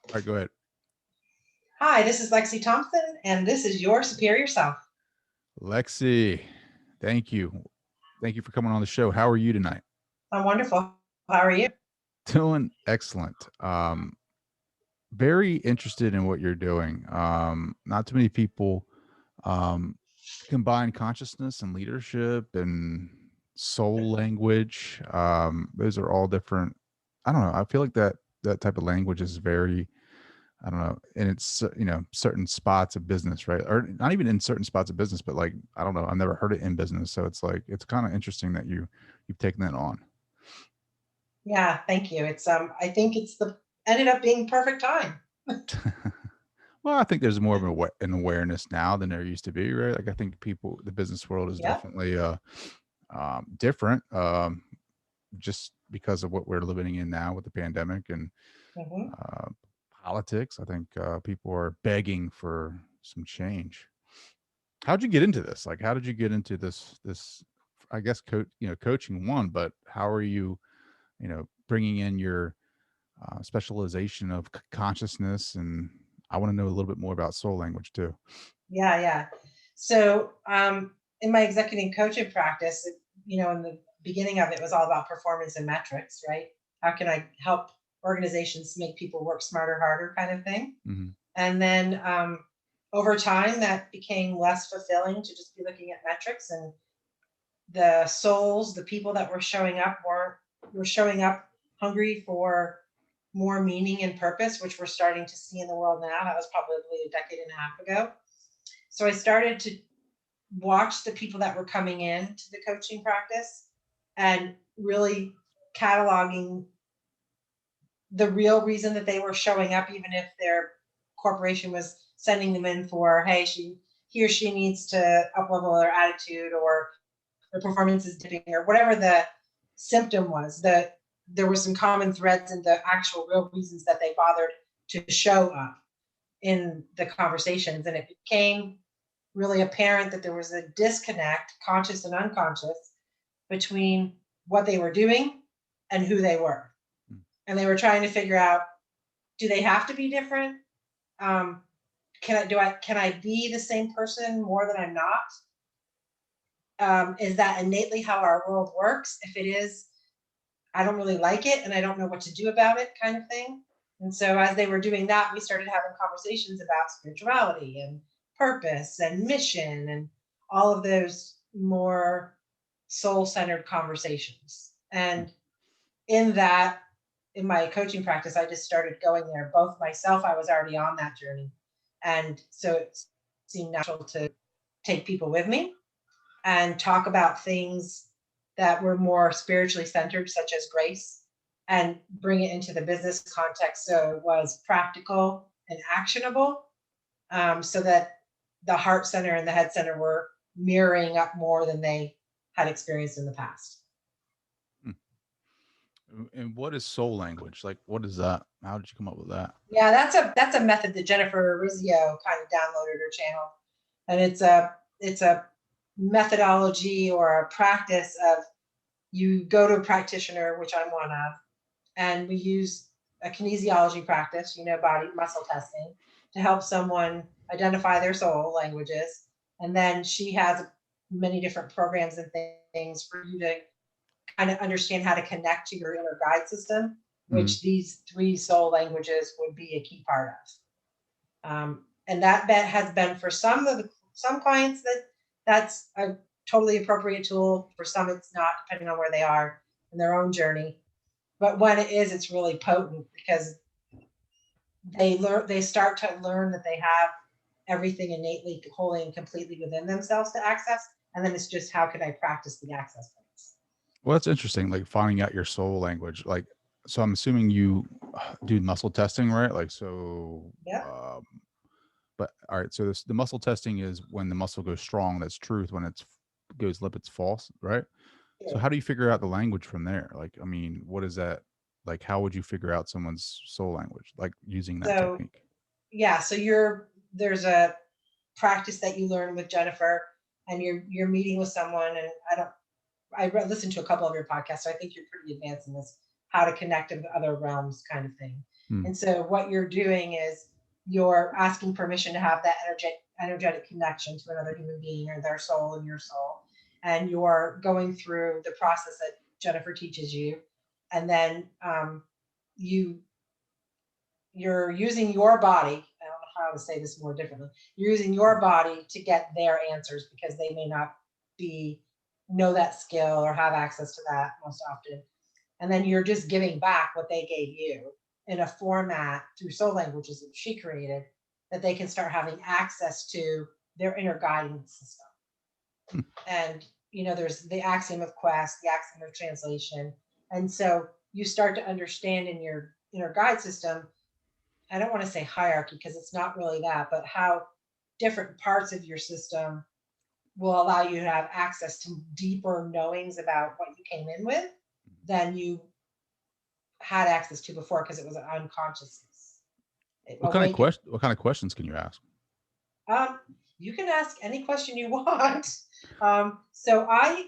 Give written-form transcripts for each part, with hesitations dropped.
All right, go ahead. Hi, this is Lexi Thompson, and this is your superior self. Lexi, thank you. Thank you for coming on the show. How are you tonight? I'm wonderful. How are you? Doing excellent. Very interested in what you're doing. Not too many people um, combine consciousness and leadership and soul language. Those are all different. I don't know. I feel like that type of language is very, I don't know, and it's certain spots of business, right? Or not even in certain spots of business, but like I don't know, I've never heard it in business, so it's like it's kind of interesting that you've taken that on. Yeah, thank you. It's I think it's the ended up being perfect time. Well, I think there's more of an awareness now than there used to be, right? Like I think people, the business world is Yep. definitely different, just because of what we're living in now with the pandemic and hmm uh, politics. I think people are begging for some change. How'd you get into this? Like, how did you get into this? I guess coaching one, but how are you, bringing in your specialization of consciousness? And I want to know a little bit more about soul language too. Yeah, yeah. So in my executive coaching practice, in the beginning of it was all about performance and metrics, right? How can I help organizations make people work smarter, harder, kind of thing. Hmm. And then over time, that became less fulfilling to just be looking at metrics, and the souls, the people that were showing up were showing up hungry for more meaning and purpose, which we're starting to see in the world now. That was probably a decade and a half ago. So I started to watch the people that were coming in to the coaching practice and really cataloging the real reason that they were showing up, even if their corporation was sending them in for, hey, he or she needs to up level their attitude, or their performance is dipping, or whatever the symptom was. That there were some common threads in the actual real reasons that they bothered to show up in the conversations, and it became really apparent that there was a disconnect, conscious and unconscious, between what they were doing and who they were. And they were trying to figure out, do they have to be different? Um, can I be the same person more than I'm not? Is that innately how our world works? If it is, I don't really like it and I don't know what to do about it, kind of thing. And so as they were doing that, we started having conversations about spirituality and purpose and mission and all of those more soul centered conversations. And in that, in my coaching practice, I just started going there. Both myself, I was already on that journey. And so it seemed natural to take people with me and talk about things that were more spiritually centered, such as grace, and bring it into the business context so it was practical and actionable, so that the heart center and the head center were mirroring up more than they had experienced in the past. And what is soul language? Like, what is that? How did you come up with that? Yeah, that's a method that Jennifer Rizzio kind of downloaded her channel, and it's a methodology or a practice of, you go to a practitioner, which I'm one of, and we use a kinesiology practice, body muscle testing, to help someone identify their soul languages. And then she has many different programs and things for you to kind of understand how to connect to your inner guide system, Mhm. which these three soul languages would be a key part of. And that bet has been for some clients that's a totally appropriate tool. For some, it's not, depending on where they are in their own journey. But when it is, it's really potent because they start to learn that they have everything innately, wholly, and completely within themselves to access. And then it's just, how can I practice the access points? Well, that's interesting. Like finding out your soul language. Like, so I'm assuming you do muscle testing, right? Like, so, Yeah. but all right. So the muscle testing is when the muscle goes strong. That's truth. When it's goes limp, it's false, right? So how do you figure out the language from there? Like, I mean, what is that? Like, how would you figure out someone's soul language? Like using that So technique? yeah, so there's a practice that you learn with Jennifer, and you're meeting with someone, and listened to a couple of your podcasts, so I think you're pretty advanced in this, how to connect in other realms kind of thing. Hmm. And so what you're doing is you're asking permission to have that energetic connection to another human being or their soul and your soul. And you're going through the process that Jennifer teaches you. And then you you're using your body. I don't know how to say this more differently. You're using your body to get their answers because they may not be know that skill or have access to that most often. And then you're just giving back what they gave you in a format through soul languages that she created that they can start having access to their inner guidance system. Hmm. And there's the axiom of quest, the axiom of translation. And so you start to understand in your inner guide system, I don't want to say hierarchy because it's not really that, but how different parts of your system will allow you to have access to deeper knowings about what you came in with than you had access to before because it was an unconsciousness. It awakened. What kind of questions can you ask? You can ask any question you want. So I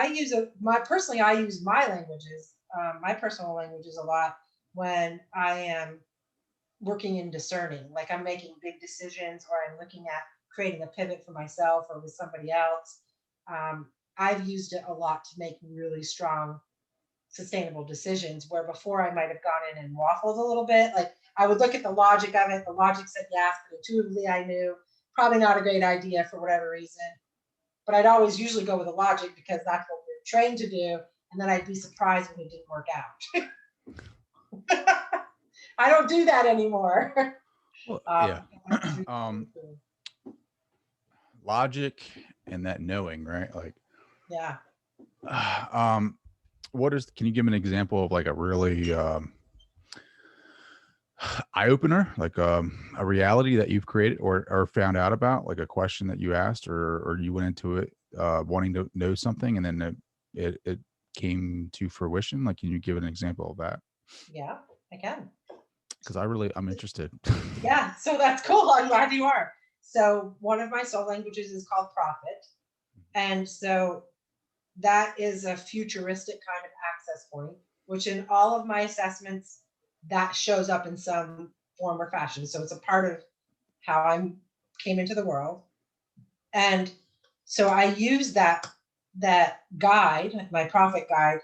use I use my languages, my personal languages a lot when I am working in discerning, like I'm making big decisions or I'm looking at creating a pivot for myself or with somebody else. I've used it a lot to make really strong, sustainable decisions where before I might have gone in and waffled a little bit. Like I would look at the logic of it. The logic said yes, but intuitively I knew probably not a great idea for whatever reason. But I'd always usually go with the logic because that's what we're trained to do. And then I'd be surprised when it didn't work out. I don't do that anymore. Well, yeah. Logic and that knowing, right? Like, Yeah. can you give me an example of like a really eye opener, like a reality that you've created or found out about, like a question that you asked or you went into it wanting to know something and then it came to fruition? Like, can you give an example of that? Yeah, I can. Because I'm interested. Yeah, so that's cool. I'm glad you are. So one of my soul languages is called prophet. And so that is a futuristic kind of access point, which in all of my assessments, that shows up in some form or fashion. So it's a part of how I came into the world. And so I use that guide, my prophet guide,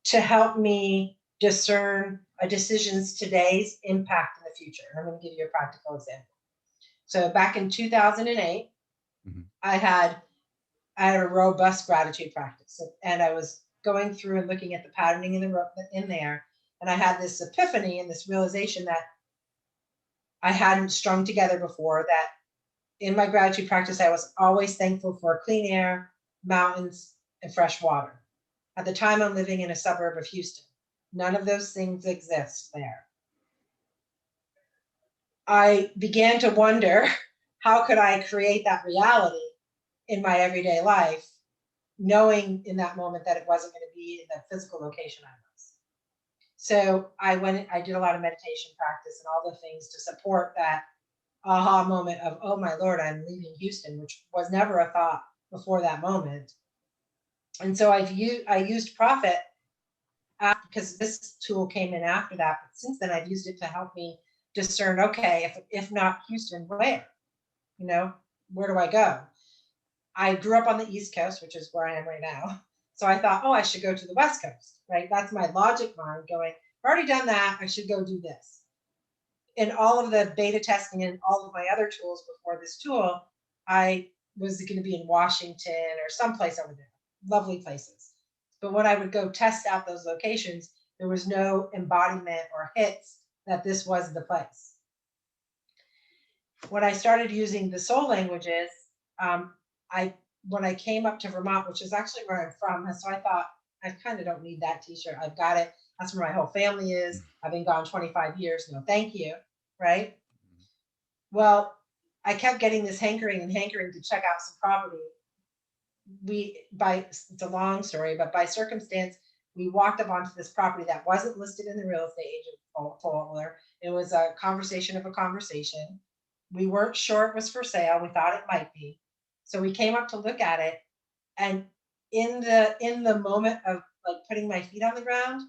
to help me discern a decision's today's impact in the future. And I'm going to give you a practical example. So back in 2008, Mhm. I had a robust gratitude practice, and I was going through and looking at the patterning in there, and I had this epiphany and this realization that I hadn't strung together before. That in my gratitude practice, I was always thankful for clean air, mountains, and fresh water. At the time, I'm living in a suburb of Houston. None of those things exist there. I began to wonder how could I create that reality in my everyday life, knowing in that moment that it wasn't going to be in the physical location I was. So I did a lot of meditation practice and all the things to support that aha moment of, oh my Lord, I'm leaving Houston, which was never a thought before that moment. And so I used Prophet because this tool came in after that. But since then, I've used it to help me discern, okay, if not Houston, where? Where do I go? I grew up on the East Coast, which is where I am right now. So I thought, oh, I should go to the West Coast, right? That's my logic mind going, I've already done that. I should go do this. In all of the beta testing and all of my other tools before this tool, I was going to be in Washington or someplace over there, lovely places. But when I would go test out those locations, there was no embodiment or hits that this was the place. When I started using the soul languages, when I came up to Vermont, which is actually where I'm from, so I thought I kind of don't need that T-shirt. I've got it. That's where my whole family is. I've been gone 25 years. No, thank you. Right. Well, I kept getting this hankering to check out some property. It's a long story, but by circumstance, we walked up onto this property that wasn't listed in the real estate agent folder. It was a conversation of a conversation. We weren't sure it was for sale. We thought it might be. So we came up to look at it. And in the moment of like putting my feet on the ground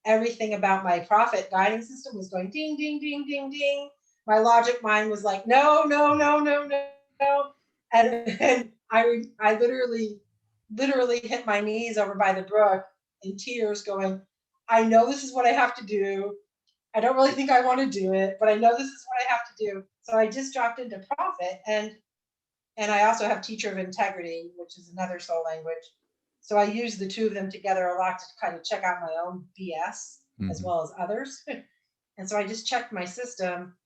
everything about my profit guiding system was going ding, ding, ding, ding, ding. My logic mind was like, no, no, no, no, no, no. And I literally hit my knees over by the brook in tears going, I know this is what I have to do. I don't really think I want to do it, but I know this is what I have to do. So I just dropped into profit, and I also have teacher of integrity, which is another soul language. So I use the two of them together a lot to kind of check out my own BS as Mhm. well as others. And so I just checked my system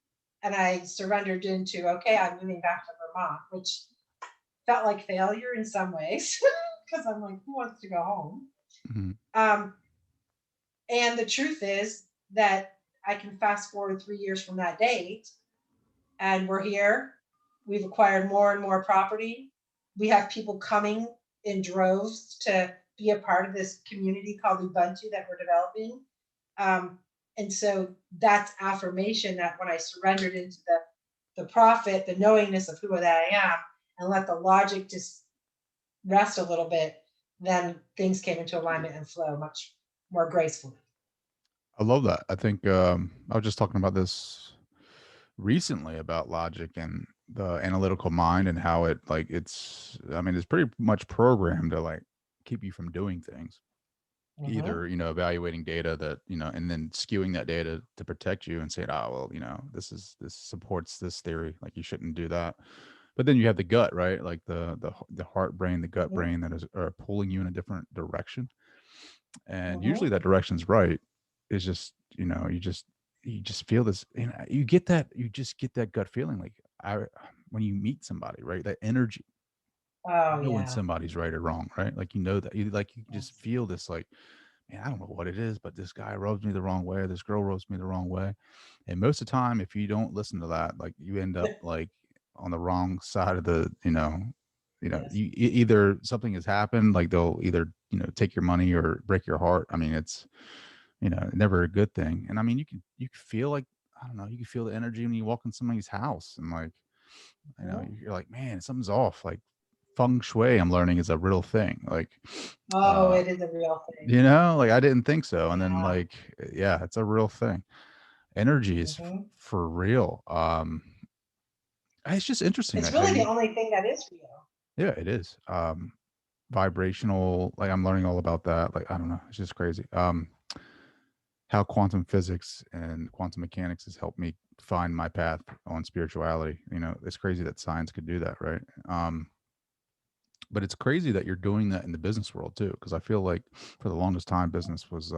and I surrendered into, okay, I'm moving back to Vermont, which felt like failure in some ways because I'm like, who wants to go home? Mhm. Um, and the truth is that I can fast forward 3 years from that date, and we're here. We've acquired more and more property. We have people coming in droves to be a part of this community called Ubuntu that we're developing. Um, and so that's affirmation that when I surrendered into the profit, the knowingness of who that I am, and let the logic just rest a little bit, then things came into alignment and flow much more gracefully. I love that. I think I was just talking about this recently about logic and the analytical mind and how it like it's I mean it's pretty much programmed to like keep you from doing things. Mm-hmm. Either, evaluating data that, and then skewing that data to protect you and saying, "Oh, well, this supports this theory, like you shouldn't do that." But then you have the gut, right? Like the heart brain, the gut Mm-hmm. brain that is are pulling you in a different direction. And usually Mm-hmm. that direction's right. It's just, you just feel this, you just get that gut feeling like I when you meet somebody, right? That energy. Oh When yeah. somebody's right or wrong, right? Like that. You just Yes. feel this like, man, I don't know what it is, but this guy rubs me the wrong way, or this girl rubs me the wrong way. And most of the time, if you don't listen to that, like you end up like on the wrong side of Yes. either something has happened, like they'll either, take your money or break your heart. I mean, it's, never a good thing. And I mean, you can feel like, I don't know, you can feel the energy when you walk in somebody's house and like, Mm-hmm. you're like, man, something's off. Like feng shui, I'm learning is a real thing. Like, Oh, uh, it is a real thing. like I didn't think so. And then Yeah. like, yeah, it's a real thing. Energy is Mm-hmm. for real. It's just interesting It's that how really the you, only thing that is real. yeah, it is. Vibrational, like I'm learning all about that. Like, I don't know, it's just crazy. How quantum physics and quantum mechanics has helped me find my path on spirituality. It's crazy that science could do that, right? But it's crazy that you're doing that in the business world too, because I feel like for the longest time, business was.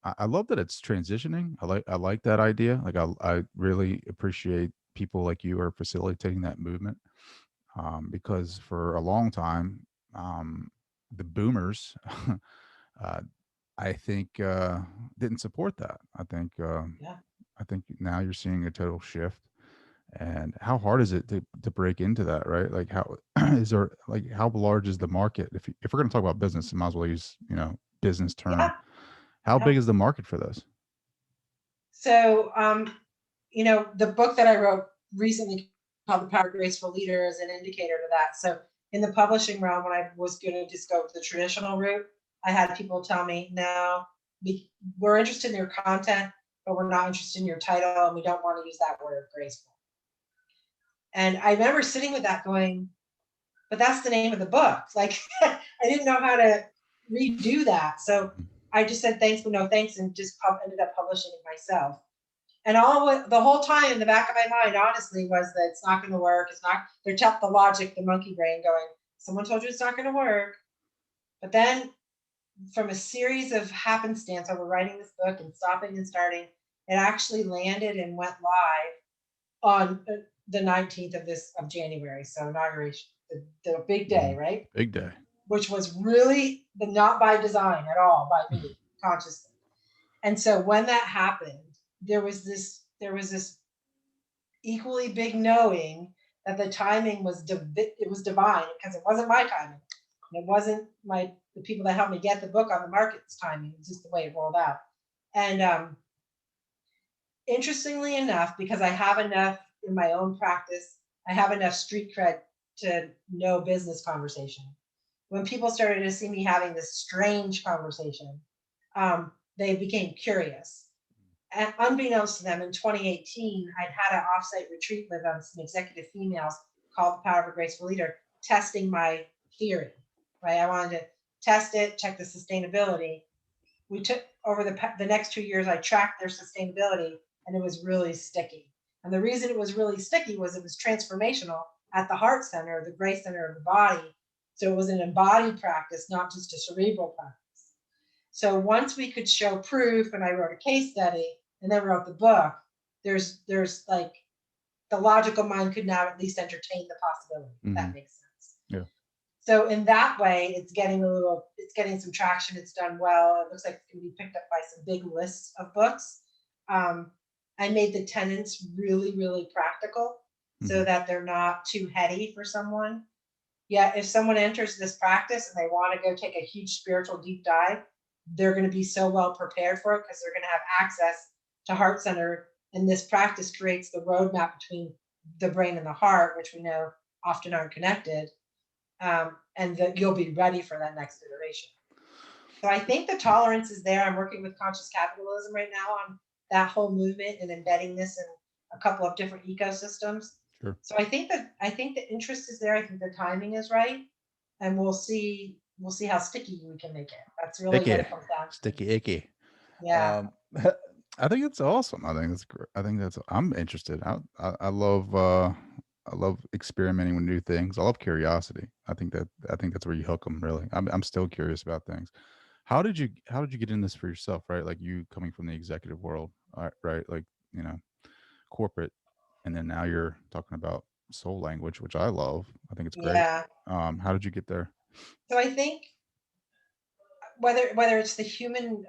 I love that it's transitioning. I like that idea. Like I really appreciate people like you are facilitating that movement, because for a long time, um, the boomers, uh, I think, didn't support that. Yeah. I think now you're seeing a total shift. And how hard is it to break into that, right? Like how is there like how large is the market? If we're going to talk about business, I might as well use, business term. Yeah. How Yeah. big is the market for this? So, the book that I wrote recently called The Power of Graceful Leader is an indicator to that. So, in the publishing realm, when I was going to just go the traditional route, I had people tell me, no, we're interested in your content, but we're not interested in your title, and we don't want to use that word graceful. And I remember sitting with that going, but that's the name of the book. Like, I didn't know how to redo that. So I just said thanks, but no thanks, and just ended up publishing it myself. And the whole time in the back of my mind, honestly, was that it's not going to work. It's not. They're the logic, the monkey brain, going. Someone told you it's not going to work. But then, from a series of happenstance over writing this book and stopping and starting, it actually landed and went live on the 19th of January. So inauguration, the big day, Mhm. right? Big day. Which was really not by design at all, by me consciously. And so when that happened, there was this equally big knowing that the timing was it was divine because it wasn't my timing. It wasn't the people that helped me get the book on the market's timing. It's just the way it rolled out. And interestingly enough, because I have enough in my own practice, I have enough street cred to know business conversation. When people started to see me having this strange conversation, they became curious. And unbeknownst to them, in 2018, I'd had an offsite retreat with some executive females called The Power of a Graceful Leader, testing my theory, right? I wanted to test it, check the sustainability. We took over the next 2 years, I tracked their sustainability, and it was really sticky. And the reason it was really sticky was it was transformational at the heart center, the grace center of the body. So it was an embodied practice, not just a cerebral practice. So once we could show proof, and I wrote a case study and then wrote the book, there's like the logical mind could now at least entertain the possibility. If that makes sense. Yeah. So in that way, it's getting some traction. It's done well. It looks like it's going to be picked up by some big lists of books. I made the tenets really, really practical so that they're not too heady for someone. Yeah, if someone enters this practice and they want to go take a huge spiritual deep dive, they're going to be so well prepared for it because they're going to have access to heart center. And this practice creates the roadmap between the brain and the heart, which we know often aren't connected. And that you'll be ready for that next iteration. So I think the tolerance is there. I'm working with conscious capitalism right now on that whole movement and embedding this in a couple of different ecosystems. Sure. So I think the interest is there. I think the timing is right, and we'll see how sticky we can make it. That's really what it comes down to. Sticky icky. Yeah. I think it's awesome. I think that's great. I'm interested. I love experimenting with new things. I love curiosity. I think that's where you hook them. Really, I'm still curious about things. How did you get in this for yourself? Right, like you coming from the executive world, right? Like corporate, and then now you're talking about soul language, which I love. I think it's great. Yeah. How did you get there? So I think whether it's the human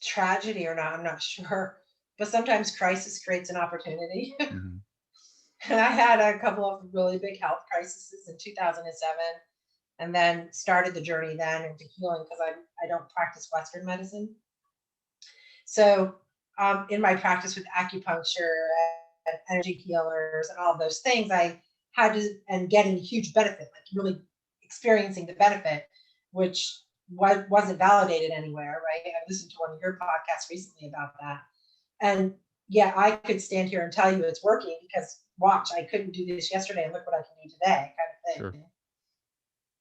tragedy or not, I'm not sure. But sometimes crisis creates an opportunity. Mhm. And I had a couple of really big health crises in 2007, and then started the journey then into healing because I don't practice Western medicine. So in my practice with acupuncture and energy healers and all of those things, I had to, and getting huge benefit, like really experiencing the benefit, which wasn't validated anywhere, right? I listened to one of your podcasts recently about that. And yeah, I could stand here and tell you it's working because watch, I couldn't do this yesterday and look what I can do today, kind of thing.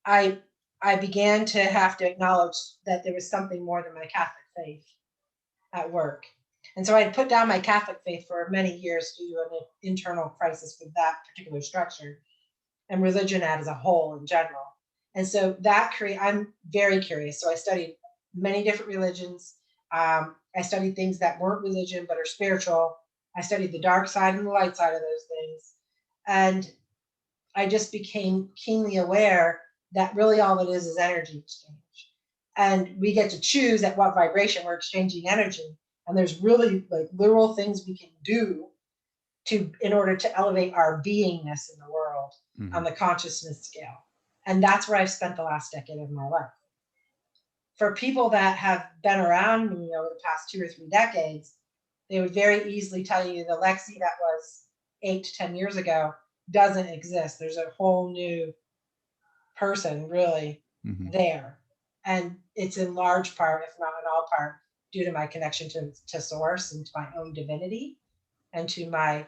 Sure. I began to have to acknowledge that there was something more than my Catholic faith at work. And so I put down my Catholic faith for many years due to an internal crisis with that particular structure and religion as a whole in general. And so I'm very curious. So I studied many different religions. I studied things that weren't religion but are spiritual. I studied the dark side and the light side of those things. And I just became keenly aware that really all it is energy exchange. And we get to choose at what vibration we're exchanging energy. And there's really like literal things we can do in order to elevate our beingness in the world on the consciousness scale. And that's where I've spent the last decade of my life. For people that have been around me over the past 2 or 3 decades, they would very easily tell you the Lexi that was 8 to 10 years ago doesn't exist. There's a whole new person really there. And it's in large part, if not in all part, due to my connection to source and to my own divinity and to my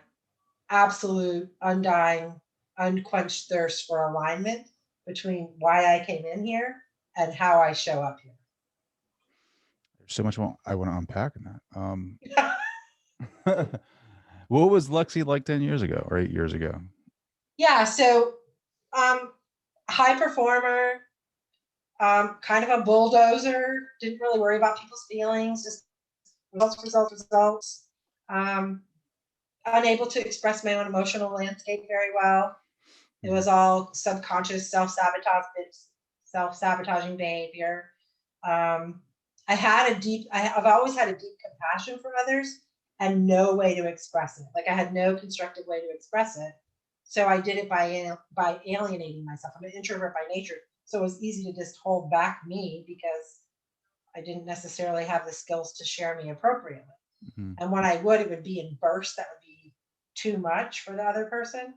absolute undying, unquenched thirst for alignment between why I came in here and how I show up here. There's so much I want to unpack in that. What was Lexi like 10 years ago or 8 years ago? Yeah, so high performer, kind of a bulldozer, didn't really worry about people's feelings, just results. Unable to express my own emotional landscape very well. It was all subconscious, self-sabotaging behavior. I've always had a deep compassion for others and no way to express it. Like I had no constructive way to express it. So I did it by alienating myself. I'm an introvert by nature. So it was easy to just hold back me because I didn't necessarily have the skills to share me appropriately. And when I would, it would be in bursts that would be too much for the other person.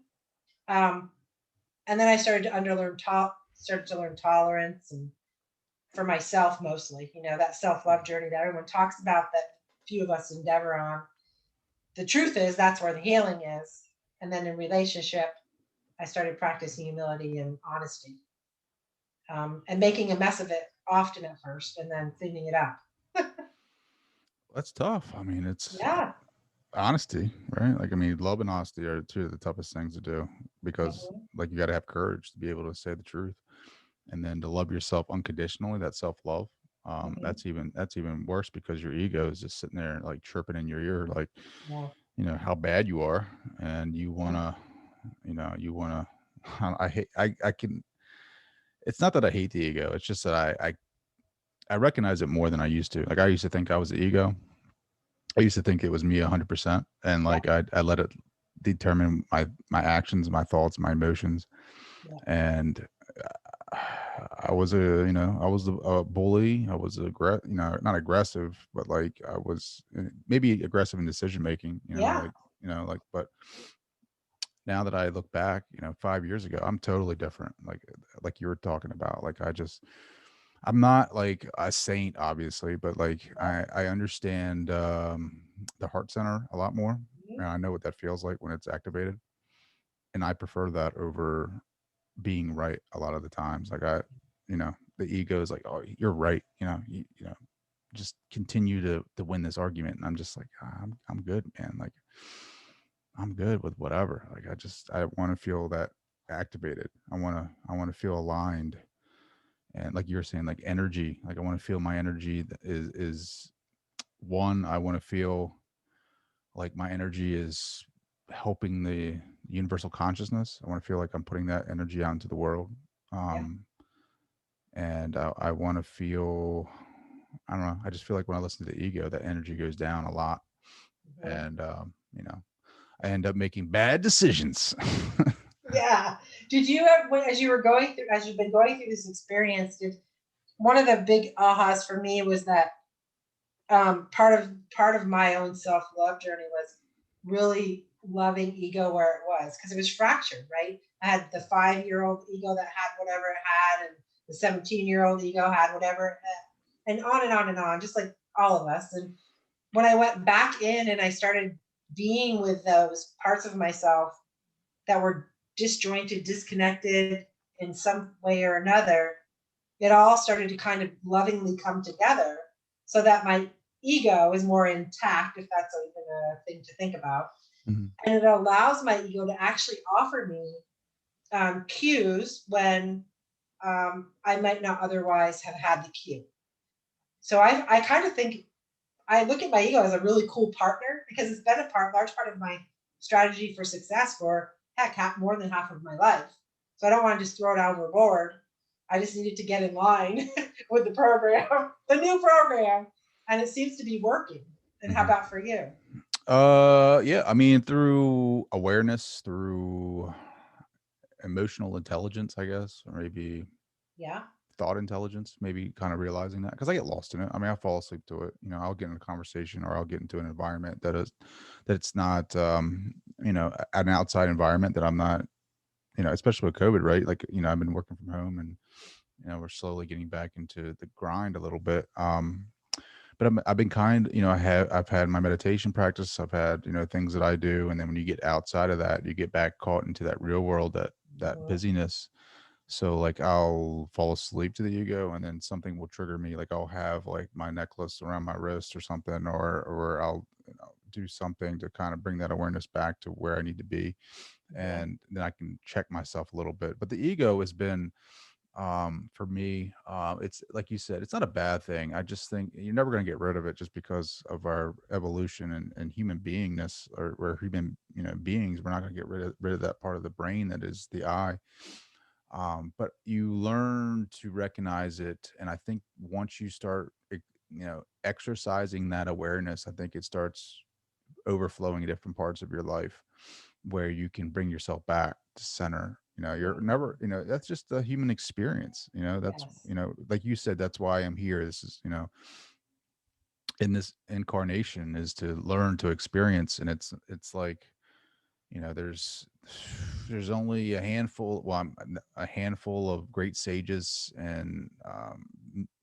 And then I started to learn tolerance and for myself mostly, that self-love journey that everyone talks about, that few of us endeavor on. The truth is that's where the healing is. And then in relationship, I started practicing humility and honesty, and making a mess of it often at first and then cleaning it up. That's tough. I mean, it's Yeah. honesty, right? Like, I mean, love and honesty are two of the toughest things to do because, Mhm. like, you got to have courage to be able to say the truth, and then to love yourself unconditionally. That self love. Mhm. That's even worse because your ego is just sitting there like chirping in your ear, like, Yeah. how bad you are, and you Yeah. wanna, you wanna. I hate. I can. It's not that I hate the ego. It's just that I recognize it more than I used to. Like, I used to think I was the ego. I used to think it was me 100%, and Yeah. like I let it determine my actions, my thoughts, my emotions, Yeah. and I was I was a bully. I was not aggressive, but like I was maybe aggressive in decision making. Yeah. But now that I look back, 5 years ago, I'm totally different. Like you were talking about, like I'm not like a saint, obviously, but like I understand the heart center a lot more, Mhm. and I know what that feels like when it's activated, and I prefer that over being right a lot of the times. Like the ego is like, oh, you're right, just continue to win this argument, and I'm just like, I'm good, man. Like I'm good with whatever. Like I want to feel that activated. I want to feel aligned, and like you're saying, like energy. Like I want to feel my energy is one. I want to feel like my energy is helping the universal consciousness. I want to feel like I'm putting that energy out into the world. Yeah. Um, and I want to feel, I don't know. I just feel like when I listen to the ego, that energy goes down a lot, Mhm. and I end up making bad decisions. Yeah. Did you have, as you were going through, as you've been going through this experience, did one of the big ahas for me was that, part of my own self-love journey was really loving ego where it was, because it was fractured, right? I had the 5-year-old ego that had whatever it had, and the 17-year-old ego had whatever it had, and on and on and on, just like all of us. And when I went back in and I started being with those parts of myself that were disjointed, disconnected in some way or another, it all started to kind of lovingly come together, so that my ego is more intact, if that's even a thing to think about. Mhm. And it allows my ego to actually offer me, cues when, I might not otherwise have had the cue. So I kind of think, I look at my ego as a really cool partner, because it's been a large part of my strategy for success for heck, more than half of my life. So I don't want to just throw it overboard. I just needed to get in line with the program, the new program, and it seems to be working. And how Mhm. about for you? Yeah, I mean, through awareness, through emotional intelligence, I guess, or maybe Yeah. thought intelligence, maybe kind of realizing that because I get lost in it. I mean, I fall asleep to it. I'll get in a conversation or I'll get into an environment that it's not, an outside environment that I'm not, especially with COVID, right? Like, I've been working from home and, we're slowly getting back into the grind a little bit. But I've been I've had my meditation practice. I've had, things that I do. And then when you get outside of that, you get back caught into that real world, that Mhm. busyness. So like I'll fall asleep to the ego and then something will trigger me. Like I'll have like my necklace around my wrist or something, or I'll do something to kind of bring that awareness back to where I need to be. Yeah. And then I can check myself a little bit. But the ego has been for me, it's like you said, it's not a bad thing. I just think you're never going to get rid of it just because of our evolution and human beingness, or we're human beings. We're not going to get rid of that part of the brain that is the eye. But you learn to recognize it, and I think once you start exercising that awareness, I think it starts overflowing in different parts of your life where you can bring yourself back to center. Yeah. You're never, that's just the human experience. That's, Yes. like you said, that's why I'm here. This is, in this incarnation is to learn to experience. And it's like, there's only a handful, well, a handful of great sages and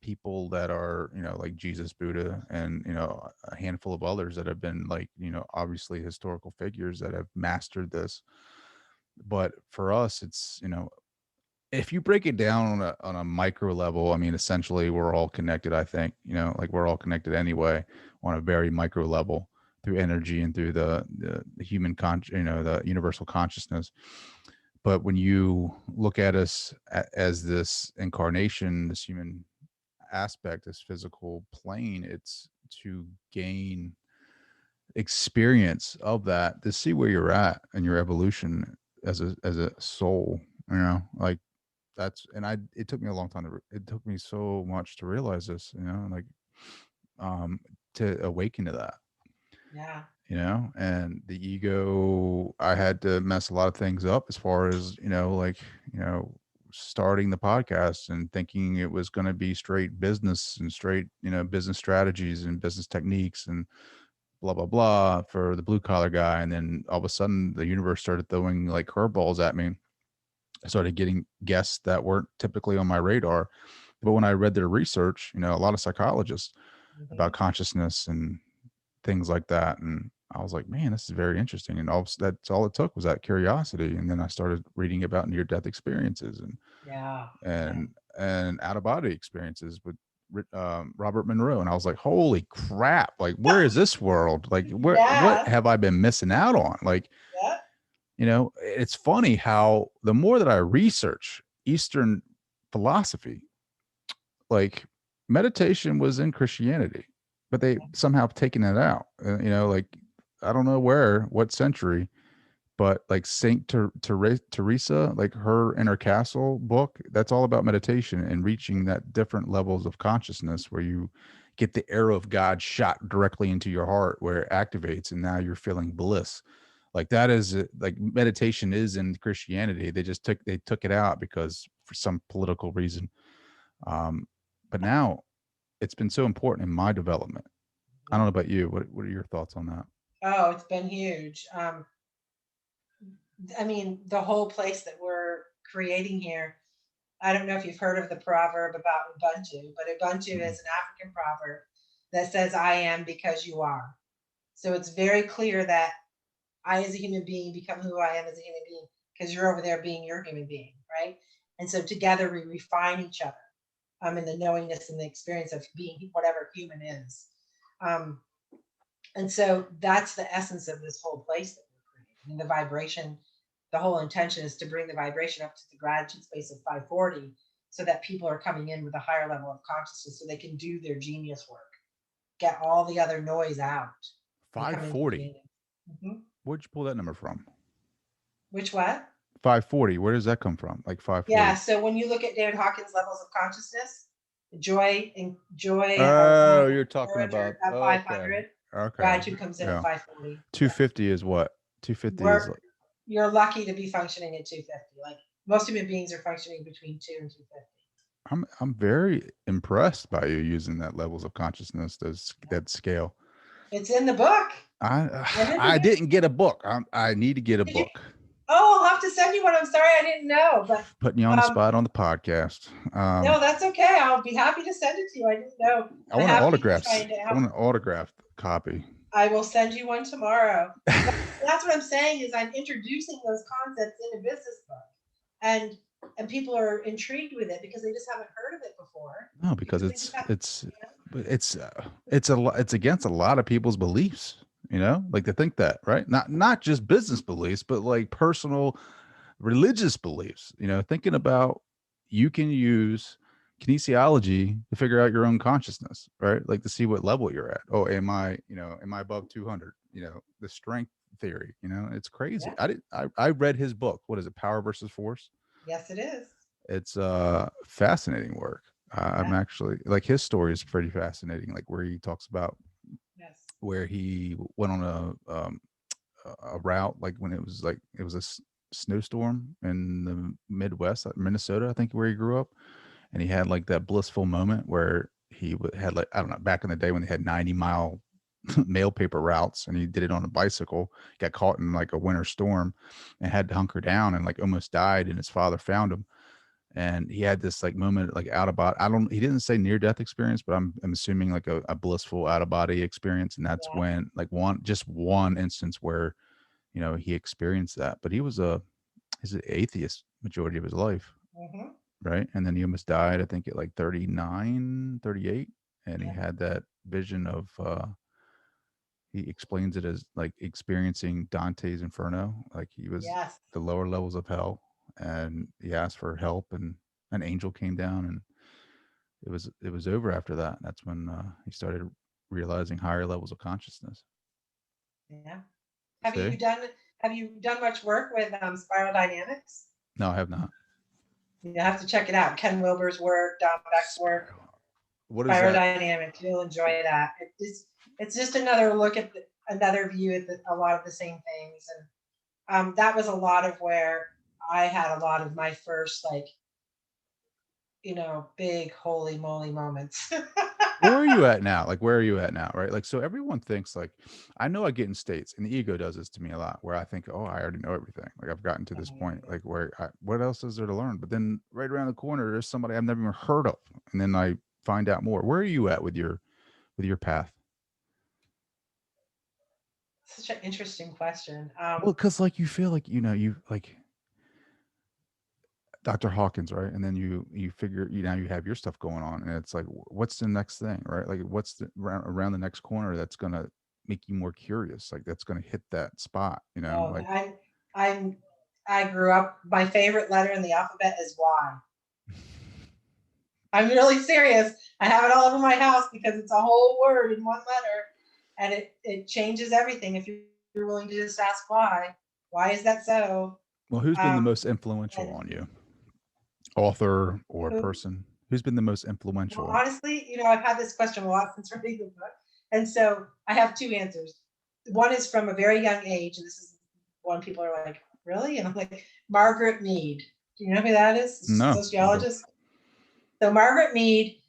people that are, like Jesus, Buddha, and a handful of others that have been like, obviously historical figures that have mastered this. But for us, it's, if you break it down on a micro level, I mean, essentially we're all connected. I think, like we're all connected anyway on a very micro level through energy and through the human the universal consciousness. But when you look at us as this incarnation, this human aspect, this physical plane, it's to gain experience of that, to see where you're at in your evolution as a soul, like it took me a long time it took me so much to realize this, like um to awaken to that, Yeah. and the ego, I had to mess a lot of things up as far as, like, starting the podcast and thinking it was going to be straight business and straight, business strategies and business techniques and blah blah blah for the blue collar guy. And then all of a sudden the universe started throwing like curveballs at me. I started getting guests that weren't typically on my radar. But when I read their research, a lot of psychologists Hmm. about consciousness and things like that, and I was like, man, this is very interesting. And that's all it took was that curiosity. And then I started reading about near death experiences and Yeah. Yeah. and and out of body experiences with Robert Monroe. And I was like, holy crap! Like, where is this world? Like, what Yeah. have I been missing out on? Like, Yeah. it's funny how the more that I research Eastern philosophy, like meditation was in Christianity, but they somehow taken it out. Like I don't know what century, but like Teresa, like her Inner Castle book, that's all about meditation and reaching that different levels of consciousness where you get the arrow of God shot directly into your heart where it activates and now you're feeling bliss. Like that is like meditation is in Christianity. They took it out because for some political reason. Um, but now it's been so important in my development. I don't know about you. What are your thoughts on that? Oh, it's been huge. I mean, the whole place that we're creating here. I don't know if you've heard of the proverb about Ubuntu, but Ubuntu Mhm. is an African proverb that says, I am because you are. So it's very clear that I, as a human being, become who I am as a human being because you're over there being your human being, right? And so together we refine each other in the knowingness and the experience of being whatever human is. Um, and so that's the essence of this whole place that we're creating. And the vibration, the whole intention is to bring the vibration up to the gratitude space of 540 so that people are coming in with a higher level of consciousness so they can do their genius work, get all the other noise out and come into 540. being. Hmm. Where'd you pull that number from? Which what? 540. Where does that come from? Like Yeah. 540. So when you look at David Hawkins' levels of consciousness, joy Oh, you're talking courage are about, at okay. 500. Okay. Gratitude comes in at Yeah. 540. Yeah. 250 is what? 250 is We're like, you're lucky to be functioning at 250. Like most human beings are functioning between 2 and 250. I'm very impressed by you using that levels of consciousness, Yeah. that scale. It's in the book. I And isn't I it? didn't get a book. I need to get a Did you? book. Oh, I'll have to send you one. I'm sorry I didn't know, but Putting you on the spot on the podcast. no, that's okay. I'll be happy to send it to you. I didn't know. I I want an have people autographs. trying to I help. want an autographed copy. I will send you one tomorrow. But that's what I'm saying is I'm introducing those concepts in a business book, and and people are intrigued with it because they just haven't heard of it before. No, because Because they just it's have, it's you know, it's against a lot of people's beliefs. Like to think that, right? Not just business beliefs, but like personal religious beliefs. Thinking about you can use kinesiology to figure out your own consciousness, right? Like to see what level you're at. Oh, am I above 200? The strength theory. It's crazy. yeah, I read his book. What is it? Power versus Force. yes, it is. It's fascinating work. I'm Yeah, actually like his story is pretty fascinating. Like where he talks about yes, where he went on a route, like when it was a snowstorm in the Midwest, like Minnesota, I think, where he grew up, and he had like that blissful moment where he had like, I don't know, back in the day when they had 90-mile mail paper routes, and he did it on a bicycle, got caught in like a winter storm and had to hunker down and like almost died, and his father found him. And he had this like moment, like out of body. He didn't say near death experience, but I'm assuming like a blissful out of body experience. And that's Yeah. when like just one instance where, he experienced that, but he's an atheist majority of his life. Hmm. Right. And then he almost died, I think at like 39, 38. And he Yeah. had that vision of, he explains it as like experiencing Dante's Inferno. Like he was Yes. the lower levels of hell, and he asked for help, and an angel came down, and it was over after that. That's when he started realizing higher levels of consciousness. Yeah. Have you See? done have you done much work with spiral dynamics? No, I have not. You have to check it out. Ken Wilber's work, Don Beck's work, Spiral. What is spiral that? dynamics. You'll enjoy that. It's just another look at another view at a lot of the same things. And that was a lot of where I had a lot of my first like, big holy moly moments. Where are you at now? Like, where are you at now? Right. Like, so everyone thinks like, I know I get in states, and the ego does this to me a lot, where I think, oh, I already know everything. Like, I've gotten to this point, like what else is there to learn? But then right around the corner, there's somebody I've never even heard of. And then I find out more. Where are you at with your path? Such an interesting question. Well, cause like, you feel like, you like Dr. Hawkins, right? And then you figure, now you have your stuff going on, and it's like, what's the next thing, right? Like, what's around the next corner that's gonna make you more curious? Like, that's gonna hit that spot, Oh, like. I'm I grew up. My favorite letter in the alphabet is Y. I'm really serious. I have it all over my house because it's a whole word in one letter, and it changes everything if you're willing to just ask why. Why is that so? Well, who's been the Um, most influential and on you? Author or who person? Who's been the most Well, influential? honestly, I've had this question a lot since reading the book. And so I have two answers. One is from a very young age, and this is one people are like, really? And I'm like, Margaret Mead. Do you know who that is? No. Okay. Sociologist. So Margaret Mead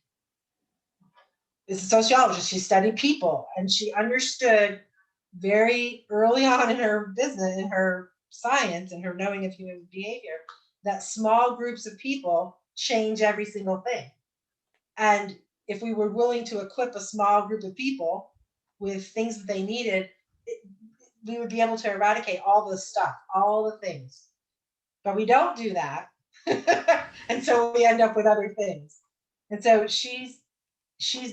is a sociologist. She studied people, and she understood very early on in her business, in her science, and her knowing of human behavior, that small groups of people change every single thing. And if we were willing to equip a small group of people with things that they needed, we would be able to eradicate all the stuff, all the things. But we don't do that. And so we end up with other things. And so she's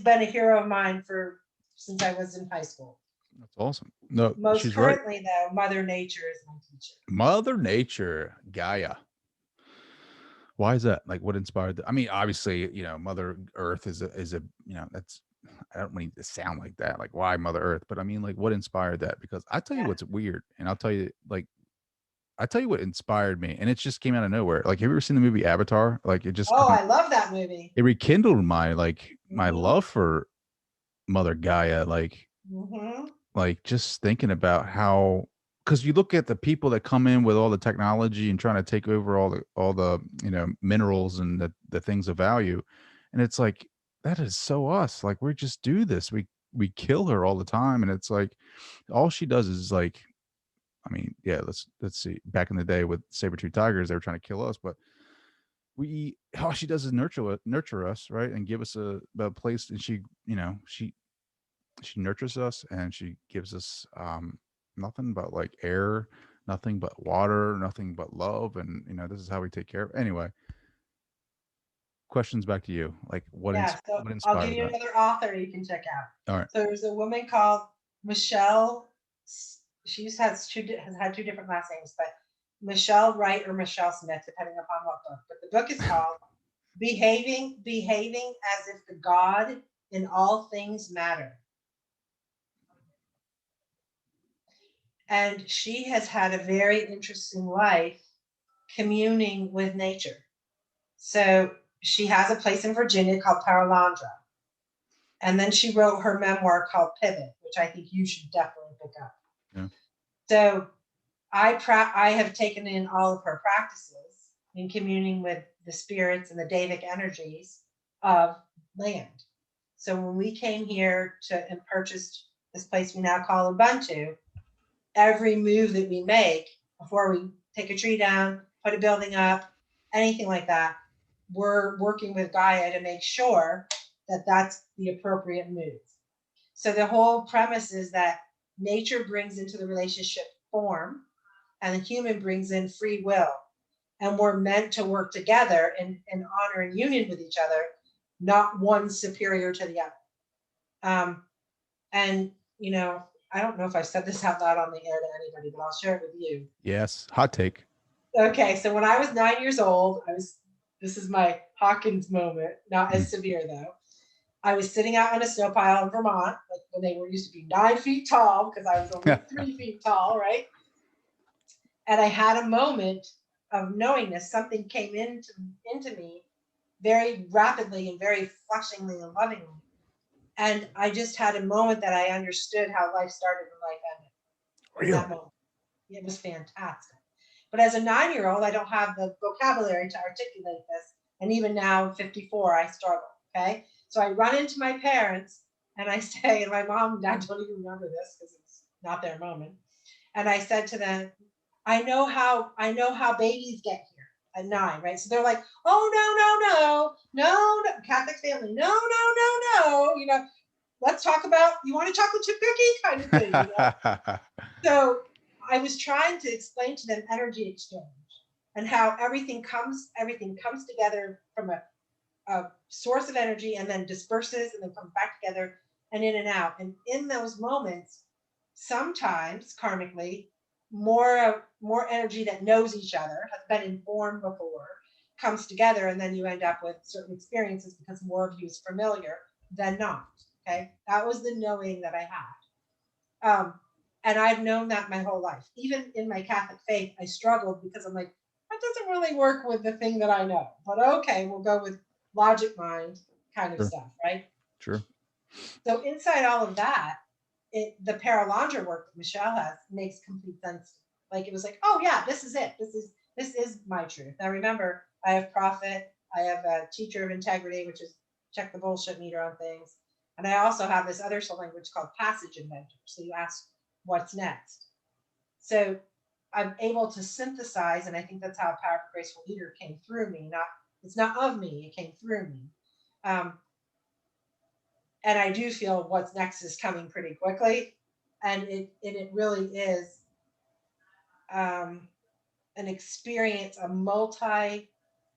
been a hero of mine for since I was in high school. That's awesome. No, Most she's right. currently, though, Mother Nature is my teacher. Mother Nature, Gaia. Why is that? Like, what inspired that? I mean, obviously, Mother Earth is a that's, I don't mean to sound like that, like, why Mother Earth, but I mean, like, what inspired that? Because I tell you Yeah. what's weird, and I tell you what inspired me, and it just came out of nowhere. Like, have you ever seen the movie Avatar? Like, it just Oh, kind I love that movie. it rekindled my Mm-hmm. love for Mother Gaia. Mm-hmm. Like just thinking about how, because you look at the people that come in with all the technology and trying to take over all the minerals and the things of value, and it's like, that is so us. Like, we just do this. We kill her all the time, and it's like, all she does is like, I mean, yeah, let's see. Back in the day with saber-tooth tigers, they were trying to kill us, but all she does is nurture us, right, and give us a place. And she nurtures us, and she gives us nothing but like air, nothing but water, nothing but love, and this is how we take care of. Anyway, questions back to you. Like, Yeah, so what I'll give inspired you that? another author you can check out. All right. So there's a woman called Michelle. Has had two different last names, but Michelle Wright or Michelle Smith, depending upon what book. But the book is called Behaving as if the God in all things matter. And she has had a very interesting life communing with nature. So she has a place in Virginia called Paralandra. And then she wrote her memoir called Pivot, which I think you should definitely pick up. Yeah. So I have taken in all of her practices in communing with the spirits and the Davic energies of land. So when we came here and purchased this place we now call Ubuntu, every move that we make before we take a tree down, put a building up, anything like that, we're working with Gaia to make sure that that's the appropriate move. So the whole premise is that nature brings into the relationship form and the human brings in free will. And we're meant to work together in honor and union with each other, not one superior to the other. And, you know, I don't know if I said this out loud on the air to anybody, but I'll share it with you. Yes. Hot take. Okay. So when I was 9 years old, this is my Hawkins moment, not as severe though. I was sitting out on a snow pile in Vermont, like when they were used to be 9 feet tall, because I was only 3 feet tall, right? And I had a moment of knowingness. Something came into me very rapidly and very flushingly and lovingly. And I just had a moment that I understood how life started and life ended. In that moment. It was fantastic. But as a 9-year-old, I don't have the vocabulary to articulate this. And even now, 54, I struggle. Okay. So I run into my parents and I say, and my mom and dad don't even remember this because it's not their moment. And I said to them, I know how babies get here at 9, right? So they're like, oh no, Catholic family, no, you know, let's talk about, you want a chocolate chip cookie kind of thing. You know? So I was trying to explain to them energy exchange and how everything comes together from a source of energy and then disperses and then comes back together and in and out. And in those moments, sometimes karmically, more energy that knows each other, has been informed before, comes together, and then you end up with certain experiences because more of you is familiar than not. Okay, that was the knowing that I had. And I've known that my whole life. Even in my Catholic faith, I struggled because I'm like, that doesn't really work with the thing that I know. But okay, we'll go with logic mind kind of stuff, right? Sure. So inside all of that, the Paralandra work that Michelle has makes complete sense. Like it was like, oh yeah, this is it. This is my truth. Now remember, I have prophet, I have a teacher of integrity, which is check the bullshit meter on things. And I also have this other soul language called passage inventor. So you ask what's next. So I'm able to synthesize, and I think that's how a powerful graceful leader came through me. It's not of me, it came through me. And I do feel what's next is coming pretty quickly. And it really is an experience, I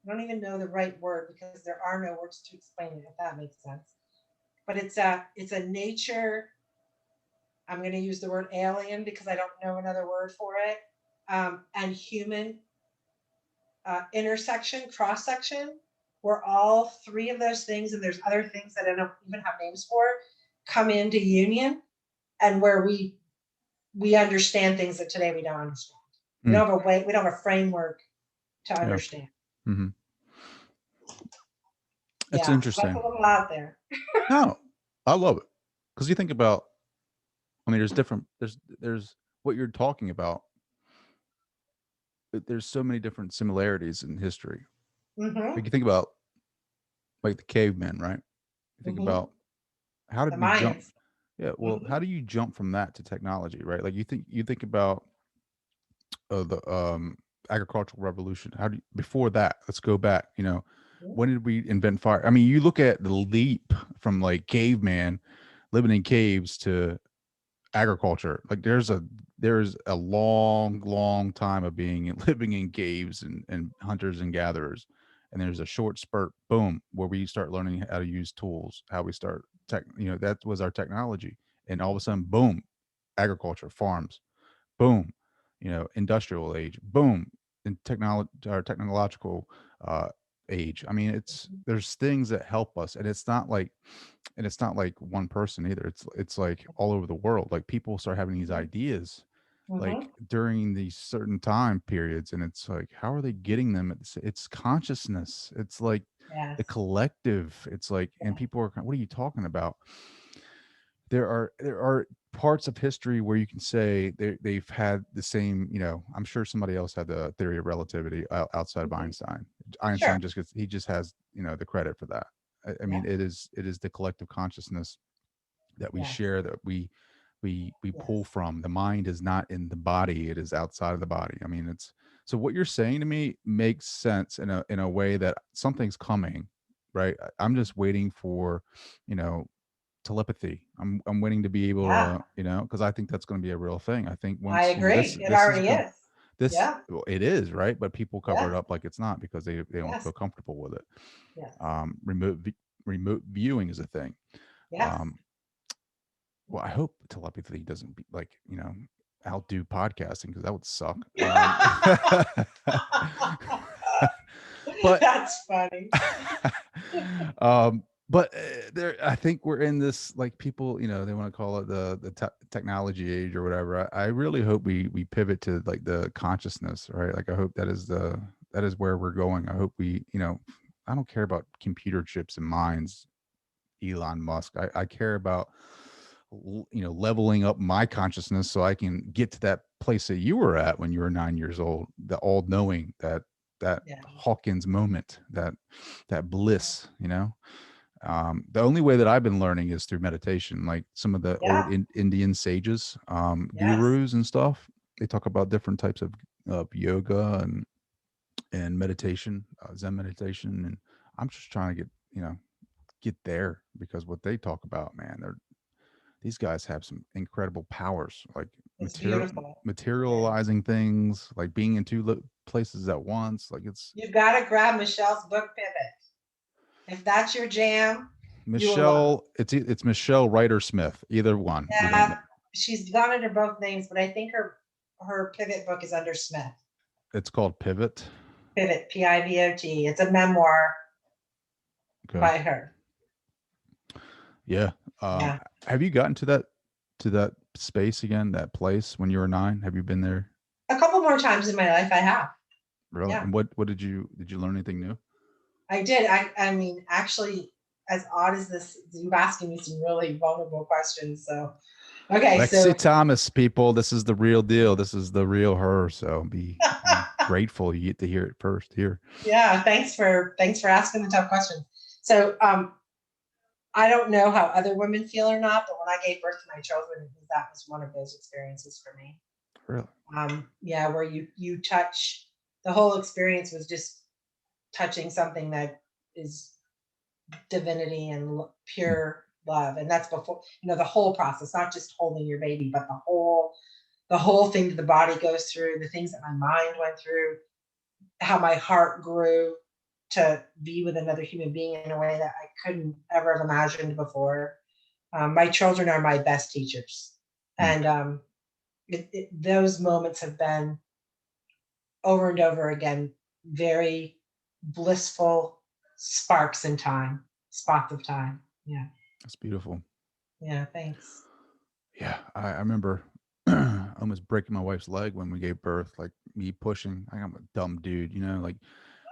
don't even know the right word because there are no words to explain it, if that makes sense. But it's a nature, I'm going to use the word alien because I don't know another word for it, and human intersection, cross section, where all three of those things, and there's other things that I don't even have names for, come into union, and where we understand things that today we don't understand. We don't have we don't have a framework to understand. Yeah. Mm-hmm. That's interesting. That's a little out there. No, I love it because you think about. I mean, there's what you're talking about. There's so many different similarities in history. Mm-hmm. Like you think about like the cavemen, right? You think about how did we jump? Yeah, well, how do you jump from that to technology, right? Like you think about the agricultural revolution. How do you, before that? Let's go back. You know, when did we invent fire? I mean, you look at the leap from like caveman living in caves to agriculture. Like there's a long time of living in caves and hunters and gatherers, and there's a short spurt, boom, where we start learning how to use tools, how we start that was our technology, and all of a sudden, boom, agriculture, farms, boom, industrial age, boom, in technological age. I mean, there's things that help us, and it's not like one person either. It's like all over the world. Like people start having these ideas like during these certain time periods, and it's like, how are they getting them? It's consciousness. It's like the collective. It's like, and people are, what are you talking about? There are parts of history where you can say they've had the same, I'm sure somebody else had the theory of relativity outside of Einstein. Einstein just has, the credit for that. I mean, it is the collective consciousness that we share, that we we pull Yes. from. The mind is not in the body, it is outside of the body. I mean, it's, so what you're saying to me makes sense in a way that something's coming, right? I'm just waiting for, you know, telepathy. I'm waiting to be able Yeah. to, you know, because I think that's going to be a real thing. I think I once, you know, agree. It this is already going, is. this, Yeah. well, it is, right? But people cover Yeah. it up like it's not because they don't Yes. feel comfortable with it. Yes. Remote viewing is a thing. Yes. Um, well, I hope telepathy doesn't be like, you know, outdo podcasting because that would suck. But That's funny. but there, I think we're in this, like, people, you know, they want to call it the technology age or whatever. I really hope we pivot to like the consciousness, right? Like I hope that is where we're going. I hope we, you know, I don't care about computer chips and minds, Elon Musk. I care about, you know, leveling up my consciousness so I can get to that place that you were at when you were 9 years old, the all knowing, that Yeah. Hawkins moment, that bliss, you know. The only way that I've been learning is through meditation, like some of the old Yeah. Indian sages, Yes. gurus and stuff. They talk about different types of yoga and meditation, Zen meditation, and I'm just trying to get there because what they talk about, man, these guys have some incredible powers, like It's beautiful. Yeah. materializing things, like being in two places at once. Like it's You've got to grab Michelle's book Pivot. If that's your jam, you will love it. Michelle. It's Michelle Wright or Smith, either one. We don't know. Yeah. She's gone under both names, but I think her Pivot book is under Smith. It's called Pivot. Pivot, Pivot. It's a memoir Okay. by her. Yeah. Yeah. Have you gotten to that space again, that place when you were 9? Have you been there? A couple more times in my life I have. Really? Yeah. And what did you learn anything new? I did. I mean, actually, as odd as this, you've asking me some really vulnerable questions. So, okay, Lexi so Thomas, people, this is the real deal. This is the real her. So be grateful you get to hear it first here. yeah, thanks for asking the tough questions. So, I don't know how other women feel or not, but when I gave birth to my children, that was one of those experiences for me. Really? Yeah, where you touch, the whole experience was just touching something that is divinity and Mm, pure love, and that's before, the whole process, not just holding your baby, but the whole thing that the body goes through, the things that my mind went through, how my heart grew to be with another human being in a way that I couldn't ever have imagined before. My children are my best teachers, mm. and those moments have been over and over again very blissful sparks in time, spots of time. Yeah. That's beautiful. Yeah, thanks. Yeah, I remember almost breaking my wife's leg when we gave birth, like me pushing. I'm a dumb dude, you know, like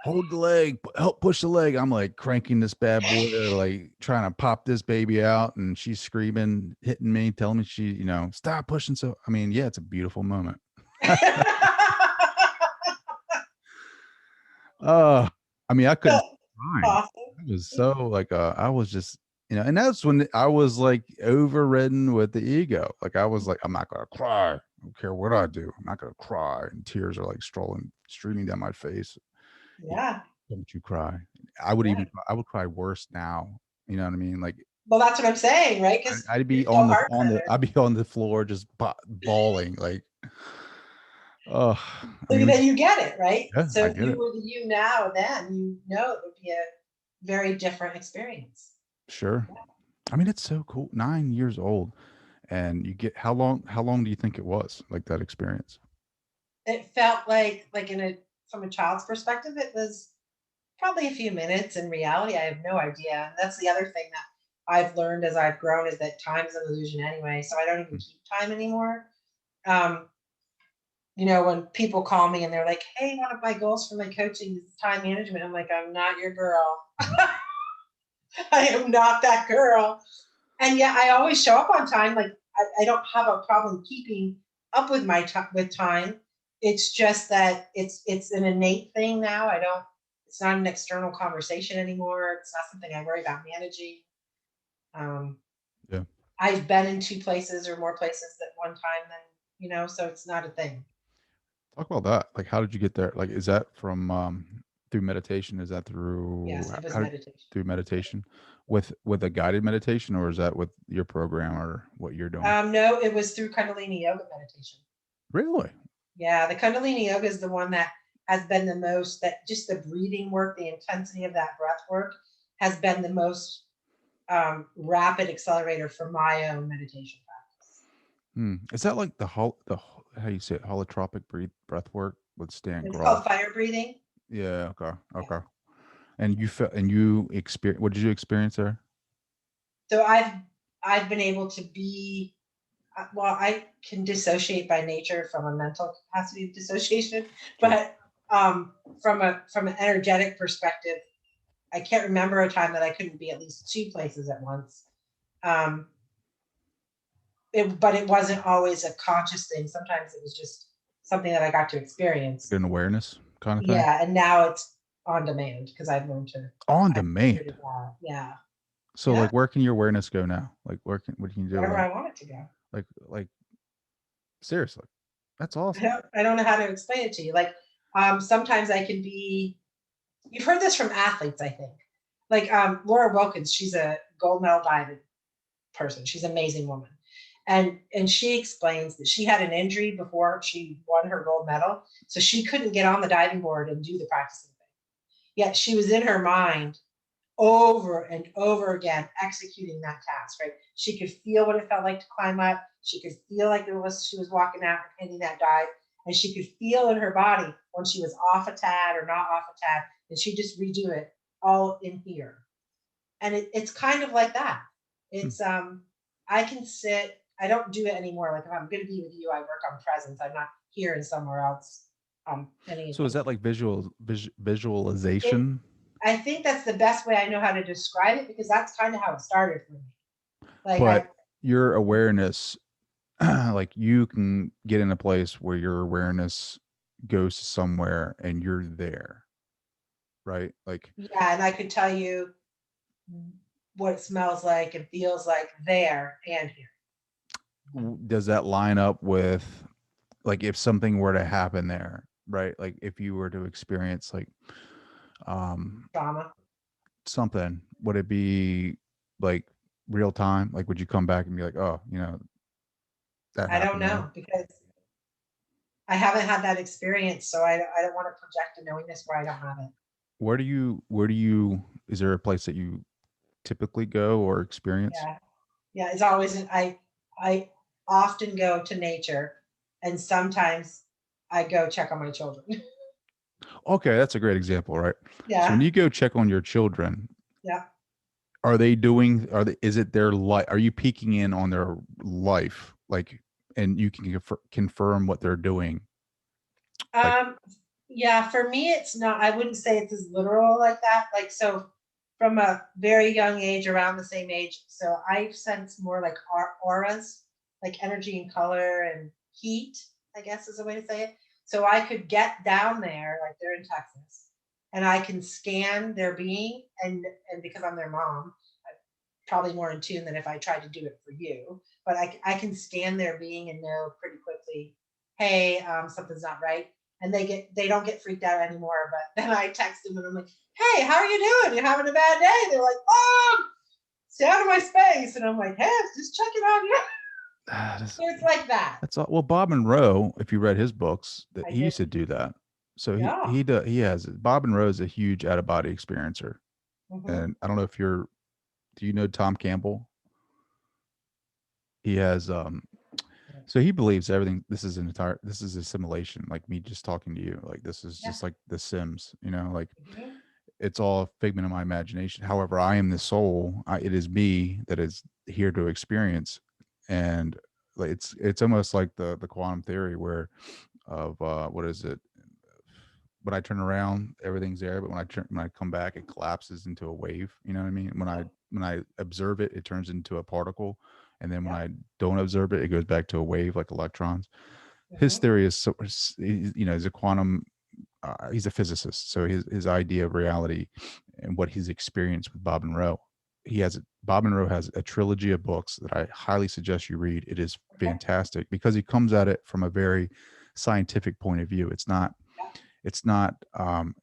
hold the leg, help push the leg. I'm like cranking this bad boy, like trying to pop this baby out, and she's screaming, hitting me, telling me she, you know, stop pushing. So, I mean, yeah, it's a beautiful moment. Oh, I mean, I couldn't stop crying. Awesome. I was so like, I was just, you know, and that's when I was like overridden with the ego. Like I was like, I'm not gonna cry. I don't care what I do. I'm not gonna cry. And tears are like streaming down my face. "Y- Yeah. Don't you cry. Yeah. I would cry worse now. You know what I mean? Like Well, that's what I'm saying, right? Because I'd you're be so heart centered. I'd be on the floor just bawling. Like, oh, I So mean, then you get it, right? yeah, So I if get you it. were the you now, then it would be a very different experience. Sure. I mean, it's so cool. 9 years old. And you get, how long do you think it was, like, that experience? It felt like from a child's perspective, it was probably a few minutes. In reality, I have no idea. And that's the other thing that I've learned as I've grown is that time is an illusion anyway. So I don't even Mm. keep time anymore. Um, when people call me and they're like, "Hey, one of my goals for my coaching is time management," I'm like, "I'm not your girl. I am not that girl." And yet I always show up on time. Like I don't have a problem keeping up with with time. It's just that it's an innate thing now. I don't. It's not an external conversation anymore. It's not something I worry about managing. Um, Yeah. I've been in 2 places or more places at one time than, so it's not a thing. Talk about that. Like, how did you get there? Like, is that from through meditation? Is that through Yes, it was how did, meditation. through meditation with a guided meditation, or is that with your program or what you're doing? No, it was through Kundalini yoga meditation. Really? Yeah, the Kundalini yoga is the one that has been the most, that just the breathing work, the intensity of that breath work has been the most rapid accelerator for my own meditation practice. Is that like how you say it, holotropic breath work with Stan It's Grof? called fire breathing. Yeah. Okay. Yeah. Okay. And you felt and you experience. What did you experience there? So I've been able to be, well, I can dissociate by nature from a mental capacity of dissociation, Sure. but from an energetic perspective, I can't remember a time that I couldn't be at least 2 places at once. Um, but it wasn't always a conscious thing. Sometimes it was just something that I got to experience. An awareness kind of thing. Yeah, and now it's on demand because I've learned to. On I figured demand. it out. Yeah, So yeah, like, where can your awareness go now? Like, what can you do with wherever that? I want it to go. Like seriously, that's I awesome. don't, I don't know how to explain it to you. Like, sometimes I can be. You've heard this from athletes, I think. Like Laura Wilkins, she's a gold medal diving person. She's an amazing woman. And she explains that she had an injury before she won her gold medal. So she couldn't get on the diving board and do the practicing thing. Yet she was in her mind over and over again executing that task, right? She could feel what it felt like to climb up. She could feel like she was walking out and hitting that dive. And she could feel in her body when she was off a tad or not off a tad. And she just redo it all in here. And it's kind of like that. Hmm. It's I can sit. I don't do it anymore. Like if I'm going to be with you, I work on presence. I'm not here and somewhere else. So is Anything. that like It. visualization? I think that's the best way I know how to describe it because that's kind of how it started for me. Like But your awareness, like you can get in a place where your awareness goes to somewhere and you're there, right? Like, yeah, and I could tell you what it smells like and feels like there and here. does that line up with like if something were to happen there, right? Like if you were to experience like um Trauma. something, would it be like real time? Like would you come back and be like, oh, that I don't happened there? know because I haven't had that experience, so I don't want to project a knowingness where I don't have it. Where do you is there a place that you typically go or experience? Yeah, yeah. It's always I often go to nature, and sometimes I go check on my children. Okay, that's a great example, right? So when Yeah, you go check on your children, yeah. is it their life? Are you peeking in on their life? Like, and you can confirm what they're doing. Like, Um, yeah, for me, it's not, I wouldn't say it's as literal like that. Like, so from a very young age, around the same age, so I sense more like auras, like energy and color and heat, I guess is a way to say it. So I could get down there, like they're in Texas, and I can scan their being, and because I'm their mom, I'm probably more in tune than if I tried to do it for you. But I can scan their being and know pretty quickly, hey, something's not right, and they don't get freaked out anymore. But then I text them and I'm like, hey, how are you doing? You having a bad day? They're like, Mom, stay out of my space. And I'm like, hey, just checking on you. that's, So it's like that. that's all. Well, Bob Monroe, if you read his books, that I he did. used to do that. So Yeah. he has Bob Monroe is a huge out of body experiencer, Hmm. and I don't know if you're. Do you know Tom Campbell? He has So he believes everything. This is a simulation, like me just talking to you. Like this is Yeah. just like The Sims, like Hmm. it's all a figment of my imagination. However, I am the soul. It is me that is here to experience, and like it's almost like the quantum theory where of what is it? When I turn around, everything's there, but when I come back, it collapses into a wave. You know what I mean? Yep. When I observe it, it turns into a particle, and then when Yep. I don't observe it, it goes back to a wave like electrons. His Hmm. theory is so, he's a quantum. He's a physicist, so his idea of reality and what he's experienced with Bob Monroe, he has it Bob Monroe has a trilogy of books that I highly suggest you read. It is Okay. fantastic because he comes at it from a very scientific point of view. Yeah. It's not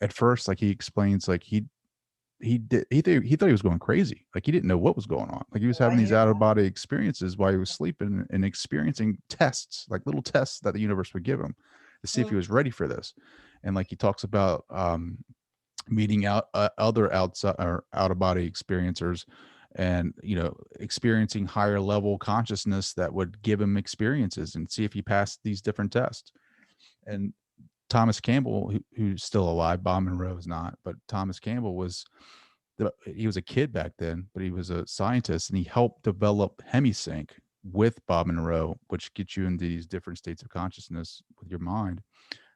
at first, like he explains, like he thought he was going crazy. Like he didn't know what was going on. Like he was Oh, I having these hear out of that. body experiences while he was sleeping and experiencing tests, like little tests that the universe would give him to see if he Mm, was ready for this. And like he talks about meeting out other outside or out of body experiencers, and experiencing higher level consciousness that would give him experiences and see if he passed these different tests. And Thomas Campbell, who's still alive, Bob Monroe is not, but Thomas Campbell he was a kid back then, but he was a scientist, and he helped develop hemisync with Bob Monroe, which gets you into these different states of consciousness with your mind.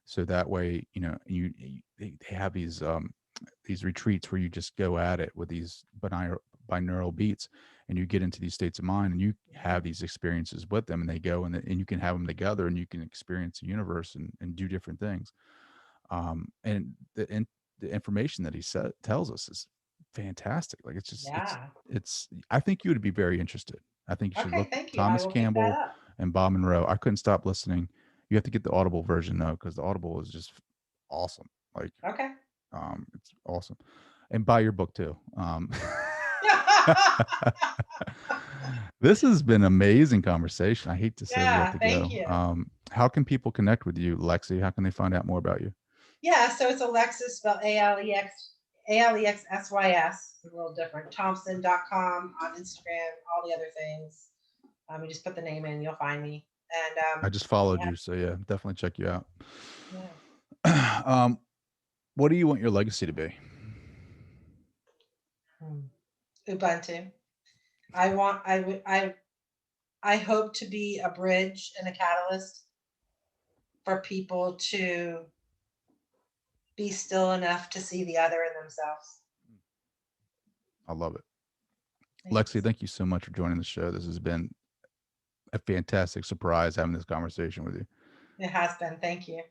So that way, they have these retreats where you just go at it with these binaural beats, and you get into these states of mind, and you mhm. have these experiences with them, and they go, and you can have them together, and you can experience the universe and do different things. And the information that he tells us is fantastic. Like it's just Yeah. it's I think you would be very interested. I think you should Okay. look Thank you. I Thomas will pick that Campbell up. and Bob Monroe. I couldn't stop listening. You have to get the Audible version though, because the Audible is just awesome. Like Okay. it's awesome. And buy your book too. This has been amazing conversation. I hate to say we have Yeah. to Thank go. you. How can people connect with you, Lexi? How can they find out more about you? Yeah. So it's Alexsys, spelled Alexsys. A little different. Thompson.com on Instagram, all the other things. You just put the name in, you'll find me. And I just followed yeah, you, so yeah, definitely check you out. yeah. um, what do you want your legacy to be? Hmm. Ubuntu. I want. I would. I hope to be a bridge and a catalyst for people to be still enough to see the other in themselves. I love it. Lexi, Thanks. thank you so much for joining the show. This has been a fantastic surprise having this conversation with you. It has been. Thank you.